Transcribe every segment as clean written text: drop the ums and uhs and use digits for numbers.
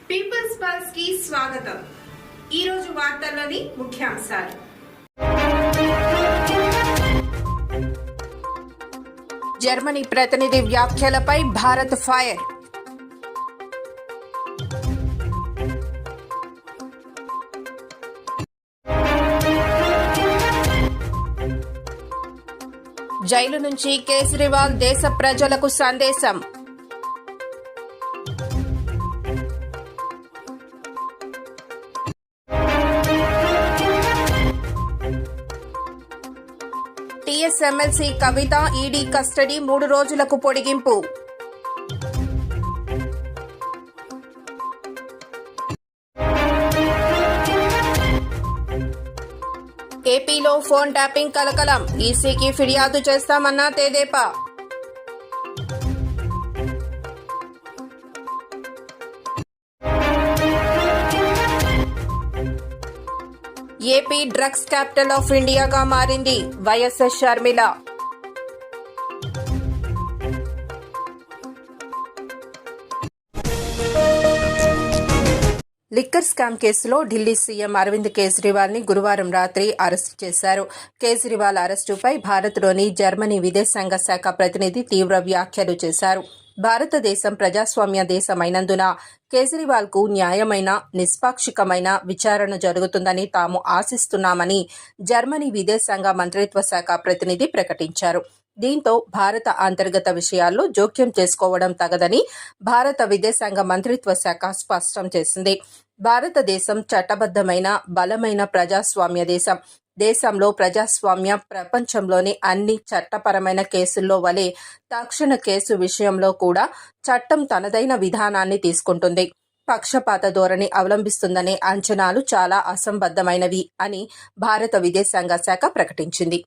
Peoples pulse కి స్వాగతం. ఈ రోజు వార్తల్లోని ముఖ్యాంశాలు. జర్మనీ ప్రతినిధి వ్యాఖ్యలపై భారత్ ఫైర్. జైలు నుంచి కేజ్రీవాల్ దేశ ప్రజలకు సందేశం. టీఎస్ ఎమ్మెల్సీ కవిత ఈడీ కస్టడీ 3 రోజులకు పొడిగింపు. ఏపీలో ఫోన్ ట్యాపింగ్ కలకలం, ఈసీకి ఫిర్యాదు చేస్తామన్న తెదేపా. ఏపీ డ్రగ్స్ క్యాపిటల్ ఆఫ్ ఇండియాగా మారింది, వైఎస్ఎస్ షర్మిల. లిక్కర్ స్కామ్ కేసులో ఢిల్లీ సీఎం అరవింద్ కేజ్రీవాల్ ని గురువారం రాత్రి అరెస్టు చేశారు. కేజ్రీవాల్ అరెస్టుపై భారత్లోని జర్మనీ విదేశాంగ శాఖ ప్రతినిధి తీవ్ర వ్యాఖ్యలు చేశారు. భారతదేశం ప్రజాస్వామ్య దేశమైనందున కేజ్రీవాల్ కు న్యాయమైన, నిష్పాక్షికమైన విచారణ జరుగుతుందని తాము ఆశిస్తున్నామని జర్మనీ విదేశాంగ మంత్రిత్వ శాఖ ప్రతినిధి ప్రకటించారు. దీంతో భారత అంతర్గత విషయాల్లో జోక్యం చేసుకోవడం తగదని భారత విదేశాంగ మంత్రిత్వ శాఖ స్పష్టం చేసింది. భారతదేశం చట్టబద్ధమైన, బలమైన ప్రజాస్వామ్య దేశం. దేశంలో ప్రజాస్వామ్య ప్రపంచంలోని అన్ని చట్టపరమైన కేసుల్లో వలె తక్షణ కేసు విషయంలో కూడా చట్టం తనదైన విధానాన్ని తీసుకుంటుంది. పక్షపాత ధోరణి అవలంబిస్తుందనే అంచనాలు చాలా అసంబద్ధమైనవి అని భారత విదేశాంగ శాఖ ప్రకటించింది.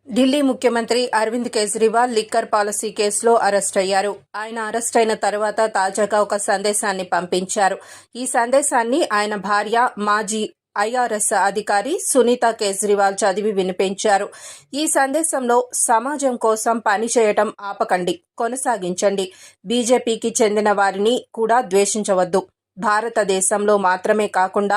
ఢిల్లీ ముఖ్యమంత్రి అరవింద్ కేజ్రీవాల్ లిక్కర్ పాలసీ కేసులో అరెస్ట్ అయ్యారు. ఆయన అరెస్ట్ అయిన తర్వాత తాజాగా ఒక సందేశాన్ని పంపించారు. ఈ సందేశాన్ని ఆయన భార్య, మాజీ ఐఆర్ఎస్ అధికారి సునీత కేజ్రీవాల్ చదివి వినిపించారు. ఈ సందేశంలో సమాజం కోసం పనిచేయటం ఆపకండి, కొనసాగించండి. బీజేపీకి చెందిన వారిని కూడా ద్వేషించవద్దు. భారతదేశంలో మాత్రమే కాకుండా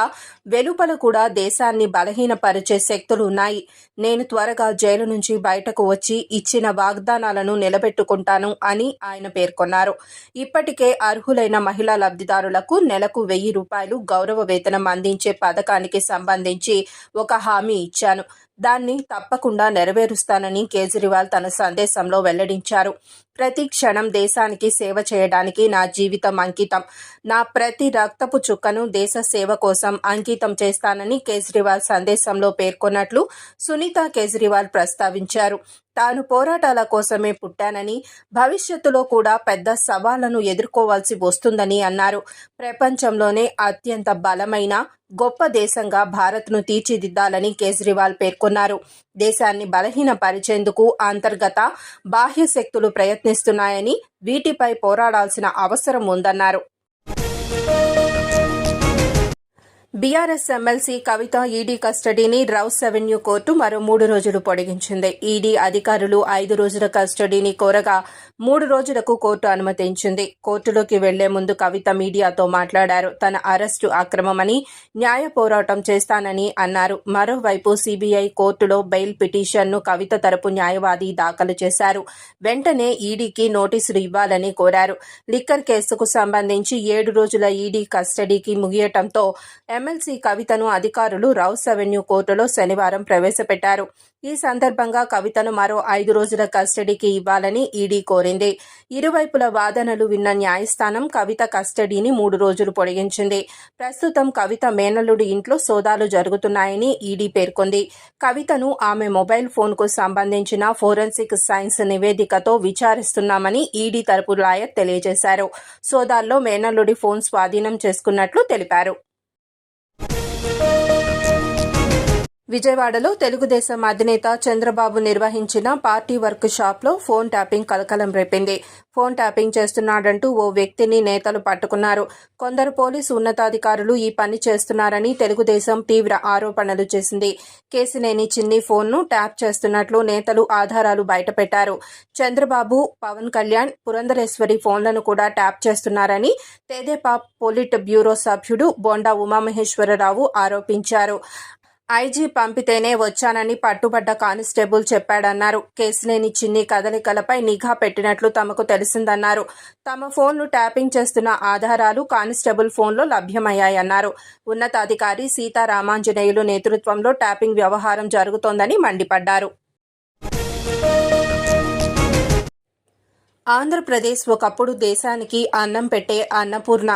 వెలుపల కూడా దేశాన్ని బలహీనపరిచే శక్తులు ఉన్నాయి. నేను త్వరగా జైలు నుంచి బయటకు వచ్చి ఇచ్చిన వాగ్దానాలను నిలబెట్టుకుంటాను అని ఆయన పేర్కొన్నారు. ఇప్పటికే అర్హులైన మహిళా లబ్ధిదారులకు నెలకు 1000 రూపాయలు గౌరవ వేతనం అందించే పథకానికి సంబంధించి ఒక హామీ ఇచ్చాను. దాన్ని తప్పకుండా నెరవేరుస్తానని కేజ్రీవాల్ తన సందేశంలో వెల్లడించారు. ప్రతి క్షణం దేశానికి సేవ చేయడానికి నా జీవితం అంకితం. నా ప్రతి రక్తపు చుక్కను దేశ సేవ కోసం అంకితం చేస్తానని కేజ్రీవాల్ సందేశంలో పేర్కొన్నట్లు సునీత కేజ్రీవాల్ ప్రస్తావించారు. తాను పోరాటాల కోసమే పుట్టానని, భవిష్యత్తులో కూడా పెద్ద సవాళ్లను ఎదుర్కోవాల్సి వస్తుందని అన్నారు. ప్రపంచంలోనే అత్యంత బలమైన, గొప్ప దేశంగా భారత్ను తీర్చిదిద్దాలని కేజ్రీవాల్ పేర్కొన్నారు. దేశాన్ని బలహీనపరిచేందుకు అంతర్గత, బాహ్య శక్తులు ప్రయత్నిస్తున్నాయని, వీటిపై పోరాడాల్సిన అవసరం ఉందన్నారు. బీఆర్ఎస్ ఎమ్మెల్సీ కవిత ఈడీ కస్టడీని రౌస్ అవెన్యూ కోర్టు మరో 3 రోజులు పొడిగించింది. ఈడీ అధికారులు 5 రోజుల కస్టడీని కోరగా 3 రోజులకు కోర్టు అనుమతించింది. కోర్టులోకి వెళ్లే ముందు కవిత మీడియాతో మాట్లాడారు. తన అరెస్టు అక్రమమని, న్యాయ పోరాటం చేస్తానని అన్నారు. మరోవైపు సీబీఐ కోర్టులో బెయిల్ పిటిషన్ను కవిత తరపు న్యాయవాది దాఖలు చేశారు. వెంటనే ఈడీకి నోటీసులు ఇవ్వాలని కోరారు. లిక్కర్ కేసుకు సంబంధించి 7 రోజుల ఈడీ కస్టడీకి ముగియటంతో ఎమ్మెల్సీ కవితను అధికారులు రౌస్ అవెన్యూ కోర్టులో శనివారం ప్రవేశపెట్టారు. ఈ సందర్భంగా కవితను మరో 5 రోజుల కస్టడీకి ఇవ్వాలని ఈడీ కోరింది. ఇరువైపుల వాదనలు విన్న న్యాయస్థానం కవిత కస్టడీని 3 రోజులు పొడిగించింది. ప్రస్తుతం కవిత మేనల్లుడి ఇంట్లో సోదాలు జరుగుతున్నాయని ఈడీ పేర్కొంది. కవితను ఆమె మొబైల్ ఫోన్కు సంబంధించిన ఫోరెన్సిక్ సైన్స్ నివేదికతో విచారిస్తున్నామని ఈడీ తరపు లాయర్ తెలియజేశారు. సోదాల్లో మేనల్లుడి ఫోన్ స్వాధీనం చేసుకున్నట్లు తెలిపారు. విజయవాడలో తెలుగుదేశం అధినేత చంద్రబాబు నిర్వహించిన పార్టీ వర్క్ షాప్లో ఫోన్ ట్యాపింగ్ కలకలం రేపింది. ఫోన్ ట్యాపింగ్ చేస్తున్నాడంటూ ఓ వ్యక్తిని నేతలు పట్టుకున్నారు. కొందరు పోలీసు ఉన్నతాధికారులు ఈ పని చేస్తున్నారని తెలుగుదేశం తీవ్ర ఆరోపణలు చేసింది. కేసినేని చిన్ని ఫోన్ను ట్యాప్ చేస్తున్నట్లు నేతలు ఆధారాలు బయటపెట్టారు. చంద్రబాబు, పవన్ కళ్యాణ్, పురంధరేశ్వరి ఫోన్లను కూడా ట్యాప్ చేస్తున్నారని తెదేపా పొలిట్ బ్యూరో సభ్యుడు బొండా ఉమామహేశ్వరరావు ఆరోపించారు. ఐజీ పంపితేనే వచ్చానని పట్టుబడ్డ కానిస్టేబుల్ చెప్పాడన్నారు. కేసినేని చిన్ని కదలికలపై నిఘా పెట్టినట్లు తమకు తెలిసిందన్నారు. తమ ఫోన్ను ట్యాపింగ్ చేస్తున్న ఆధారాలు కానిస్టేబుల్ ఫోన్లో లభ్యమయ్యాయన్నారు. ఉన్నతాధికారి సీతారామాంజనేయులు నేతృత్వంలో ట్యాపింగ్ వ్యవహారం జరుగుతోందని మండిపడ్డారు. ఆంధ్రప్రదేశ్ ఒకప్పుడు దేశానికి అన్నం పెట్టే అన్నపూర్ణ,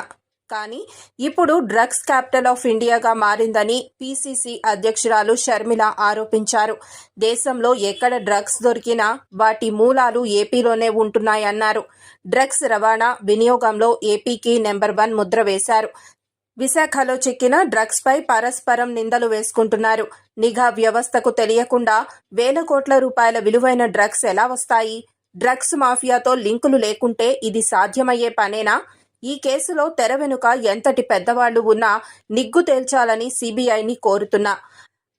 కానీ ఇప్పుడు డ్రగ్స్ క్యాపిటల్ ఆఫ్ ఇండియాగా మారిందని పీసీసీ అధ్యక్షురాలు షర్మిల ఆరోపించారు. దేశంలో ఎక్కడ డ్రగ్స్ దొరికినా వాటి మూలాలు ఏపీలోనే ఉంటున్నాయన్నారు. డ్రగ్స్ రవాణా, వినియోగంలో ఏపీకి నెంబర్ 1 ముద్ర వేశారు. విశాఖలో చిక్కిన డ్రగ్స్పై పరస్పరం నిందలు వేసుకుంటున్నారు. నిఘా వ్యవస్థకు తెలియకుండా వేల కోట్ల రూపాయల విలువైన డ్రగ్స్ ఎలా వస్తాయి? డ్రగ్స్ మాఫియాతో లింకులు లేకుంటే ఇది సాధ్యమయ్యే పనేనా? ఈ కేసులో తెర వెనుక ఎంతటి పెద్దవాళ్లు ఉన్నా నిగ్గు తేల్చాలని సీబీఐని కోరుతున్నా.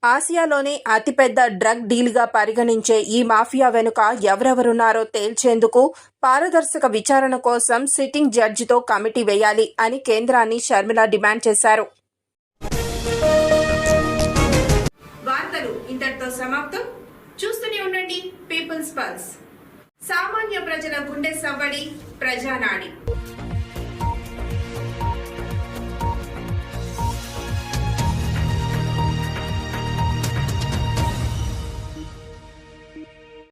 ఆసియాలోనే అతిపెద్ద డ్రగ్ డీల్గా పరిగణించే ఈ మాఫియా వెనుక ఎవరెవరున్నారో తేల్చేందుకు పారదర్శక విచారణ కోసం సిట్టింగ్ జడ్జితో కమిటీ వేయాలి అని కేంద్రాన్ని షర్మిల డిమాండ్ చేశారు. వార్తలు ఇంతటితో సమాప్తం. చూస్తూనే ఉండండి పీపుల్స్ పల్స్. సామాన్య ప్రజల గుండె సవ్వడి, ప్రజానాడి.